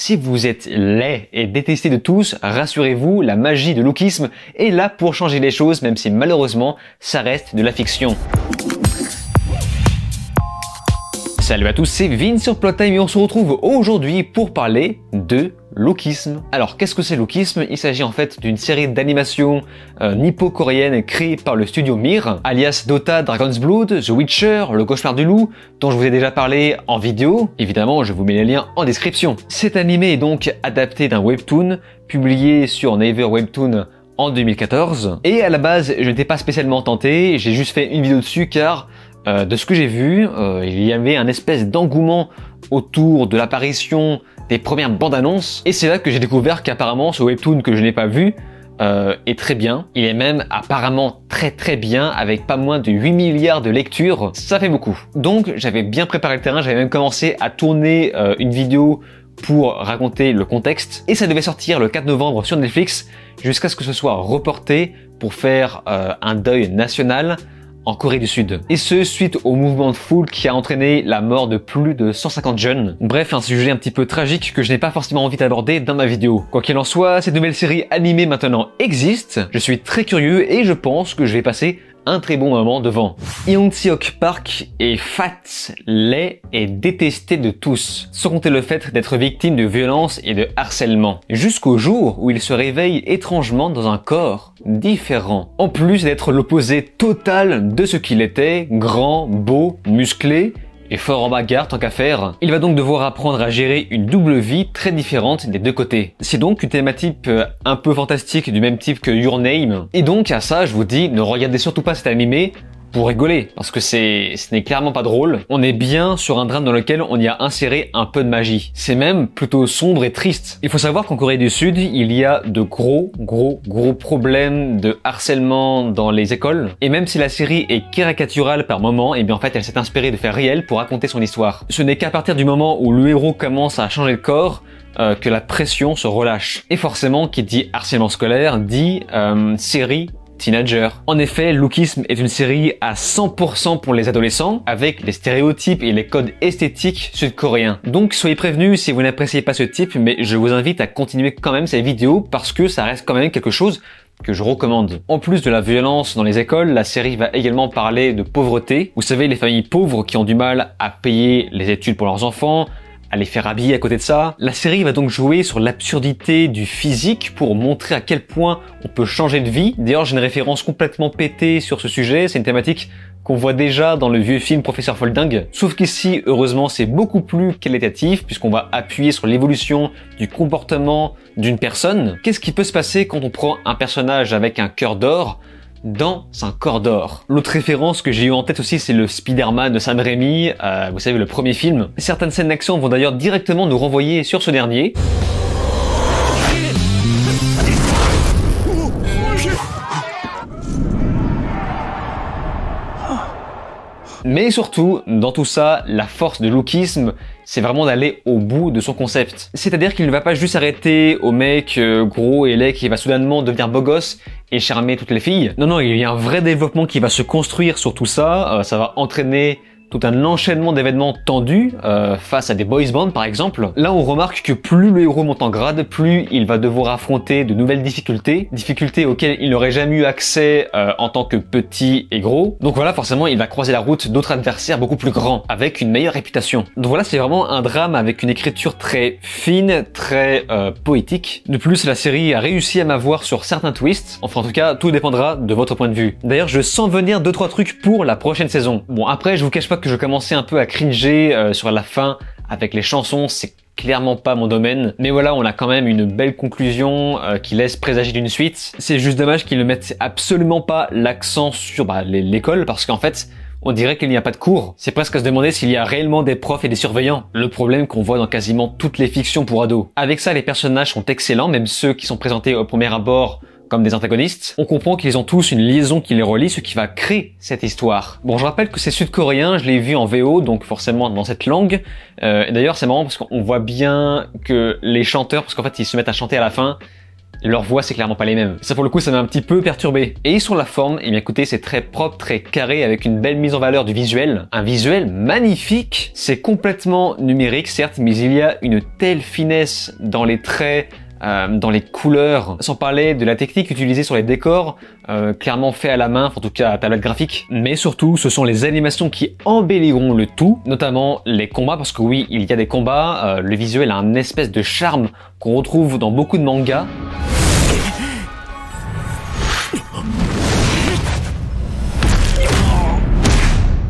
Si vous êtes laid et détesté de tous, rassurez-vous, la magie de lookisme est là pour changer les choses, même si malheureusement, ça reste de la fiction. Salut à tous, c'est Vince sur Plottime et on se retrouve aujourd'hui pour parler de lookisme. Alors qu'est-ce que c'est lookisme? Il s'agit en fait d'une série d'animation nippo-coréenne créée par le studio Mir, alias Dota, Dragon's Blood, The Witcher, Le Cauchemar du Loup, dont je vous ai déjà parlé en vidéo. Évidemment, je vous mets les liens en description. Cet animé est donc adapté d'un webtoon publié sur Naver Webtoon en 2014. Et à la base, je n'étais pas spécialement tenté, j'ai juste fait une vidéo dessus car de ce que j'ai vu, il y avait un espèce d'engouement autour de l'apparition des premières bandes annonces, et c'est là que j'ai découvert qu'apparemment ce webtoon que je n'ai pas vu est très bien. Il est même apparemment très bien, avec pas moins de 8 milliards de lectures, ça fait beaucoup. Donc j'avais bien préparé le terrain, j'avais même commencé à tourner une vidéo pour raconter le contexte, et ça devait sortir le 4 novembre sur Netflix, jusqu'à ce que ce soit reporté pour faire un deuil national en Corée du Sud. Et ce, suite au mouvement de foule qui a entraîné la mort de plus de 150 jeunes. Bref, un sujet un petit peu tragique que je n'ai pas forcément envie d'aborder dans ma vidéo. Quoi qu'il en soit, cette nouvelle série animée maintenant existe. Je suis très curieux et je pense que je vais passer un très bon moment devant. Yeonseok Park est fat, laid et détesté de tous, sans compter le fait d'être victime de violences et de harcèlement, jusqu'au jour où il se réveille étrangement dans un corps différent. En plus d'être l'opposé total de ce qu'il était, grand, beau, musclé, et fort en bagarre tant qu'à faire, il va donc devoir apprendre à gérer une double vie très différente des deux côtés. C'est donc une thématique un peu fantastique du même type que Your Name. Et donc à ça, je vous dis, ne regardez surtout pas cet animé pour rigoler, parce que ce n'est clairement pas drôle. On est bien sur un drame dans lequel on y a inséré un peu de magie. C'est même plutôt sombre et triste. Il faut savoir qu'en Corée du Sud, il y a de gros problèmes de harcèlement dans les écoles. Et même si la série est caricaturale par moments, et bien en fait elle s'est inspirée de faits réels pour raconter son histoire. Ce n'est qu'à partir du moment où le héros commence à changer de corps que la pression se relâche. Et forcément, qui dit harcèlement scolaire, dit série Teenager. En effet, Lookism est une série à 100% pour les adolescents, avec les stéréotypes et les codes esthétiques sud-coréens. Donc soyez prévenus si vous n'appréciez pas ce type, mais je vous invite à continuer quand même cette vidéo parce que ça reste quand même quelque chose que je recommande. En plus de la violence dans les écoles, la série va également parler de pauvreté. Vous savez, les familles pauvres qui ont du mal à payer les études pour leurs enfants, à les faire habiller à côté de ça. La série va donc jouer sur l'absurdité du physique pour montrer à quel point on peut changer de vie. D'ailleurs, j'ai une référence complètement pétée sur ce sujet. C'est une thématique qu'on voit déjà dans le vieux film Professeur Folding. Sauf qu'ici, heureusement, c'est beaucoup plus qualitatif puisqu'on va appuyer sur l'évolution du comportement d'une personne. Qu'est-ce qui peut se passer quand on prend un personnage avec un cœur d'or dans un corps d'or? L'autre référence que j'ai eu en tête aussi, c'est le Spider-Man de Sam Raimi, vous savez, le premier film. Certaines scènes d'action vont d'ailleurs directement nous renvoyer sur ce dernier. Mais surtout, dans tout ça, la force de Lookism, c'est vraiment d'aller au bout de son concept. C'est-à-dire qu'il ne va pas juste s'arrêter au mec gros et laid qui va soudainement devenir beau gosse et charmer toutes les filles. Non, il y a un vrai développement qui va se construire sur tout ça. Ça va entraîner tout un enchaînement d'événements tendus face à des boys bands par exemple. Là on remarque que plus le héros monte en grade, plus il va devoir affronter de nouvelles difficultés auxquelles il n'aurait jamais eu accès en tant que petit et gros. Donc voilà, forcément il va croiser la route d'autres adversaires beaucoup plus grands, avec une meilleure réputation. Donc voilà, c'est vraiment un drame avec une écriture très fine, très poétique. De plus, la série a réussi à m'avoir sur certains twists. Enfin en tout cas, tout dépendra de votre point de vue. D'ailleurs, je sens venir 2-3 trucs pour la prochaine saison. Bon, après je vous cache pas que je commençais un peu à cringer sur la fin avec les chansons, c'est clairement pas mon domaine. Mais voilà, on a quand même une belle conclusion qui laisse présager d'une suite. C'est juste dommage qu'ils ne mettent absolument pas l'accent sur l'école parce qu'en fait, on dirait qu'il n'y a pas de cours. C'est presque à se demander s'il y a réellement des profs et des surveillants. Le problème qu'on voit dans quasiment toutes les fictions pour ados. Avec ça, les personnages sont excellents, même ceux qui sont présentés au premier abord comme des antagonistes. On comprend qu'ils ont tous une liaison qui les relie, ce qui va créer cette histoire. Bon, je rappelle que c'est sud-coréen, je l'ai vu en VO, donc forcément dans cette langue. Et d'ailleurs, c'est marrant parce qu'on voit bien que les chanteurs, parce qu'en fait, ils se mettent à chanter à la fin, leur voix c'est clairement pas les mêmes. Ça pour le coup ça m'a un petit peu perturbé. Et sur la forme, eh bien écoutez, c'est très propre, très carré, avec une belle mise en valeur du visuel. Un visuel magnifique. C'est complètement numérique certes, mais il y a une telle finesse dans les traits, dans les couleurs, sans parler de la technique utilisée sur les décors, clairement fait à la main, en tout cas à tablette graphique. Mais surtout, ce sont les animations qui embelliront le tout, notamment les combats, parce que oui, il y a des combats, le visuel a un espèce de charme qu'on retrouve dans beaucoup de mangas.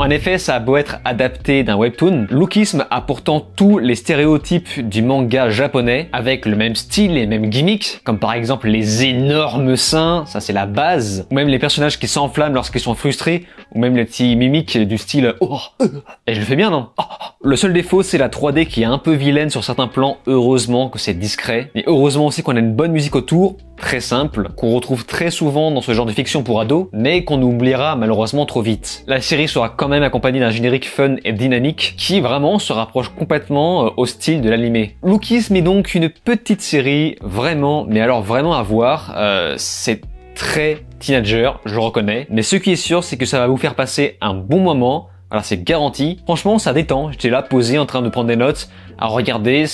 En effet, ça a beau être adapté d'un webtoon, Lookism a pourtant tous les stéréotypes du manga japonais, avec le même style et mêmes gimmicks, comme par exemple les énormes seins, ça c'est la base, ou même les personnages qui s'enflamment lorsqu'ils sont frustrés, ou même les petits mimiques du style « Oh, et je le fais bien, non ?» Le seul défaut, c'est la 3D qui est un peu vilaine sur certains plans, heureusement que c'est discret, et heureusement aussi qu'on a une bonne musique autour, très simple, qu'on retrouve très souvent dans ce genre de fiction pour ados, mais qu'on oubliera malheureusement trop vite. La série sera quand même accompagnée d'un générique fun et dynamique, qui vraiment se rapproche complètement au style de l'animé. Lookism est donc une petite série, vraiment, mais alors vraiment à voir, c'est très teenager, je le reconnais, mais ce qui est sûr, c'est que ça va vous faire passer un bon moment. Alors c'est garanti. Franchement, ça détend. J'étais là posé en train de prendre des notes, à regarder.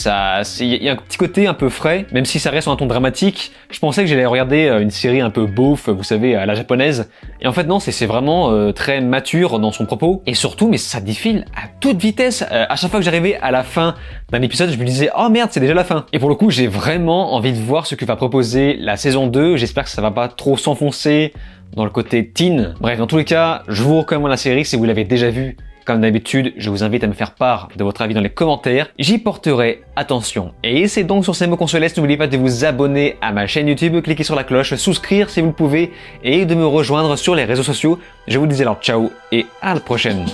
Il y a un petit côté un peu frais, même si ça reste sur un ton dramatique. Je pensais que j'allais regarder une série un peu beauf, vous savez, à la japonaise. Et en fait non, c'est vraiment très mature dans son propos. Et surtout, mais ça défile à toute vitesse. À chaque fois que j'arrivais à la fin d'un épisode, je me disais oh merde, c'est déjà la fin. Et pour le coup, j'ai vraiment envie de voir ce que va proposer la saison 2. J'espère que ça va pas trop s'enfoncer dans le côté teen. Bref, dans tous les cas, je vous recommande la série si vous l'avez déjà vue. Comme d'habitude, je vous invite à me faire part de votre avis dans les commentaires. J'y porterai attention. Et c'est donc sur ces mots qu'on se laisse. N'oubliez pas de vous abonner à ma chaîne YouTube, cliquez sur la cloche, souscrire si vous le pouvez et de me rejoindre sur les réseaux sociaux. Je vous dis alors ciao et à la prochaine.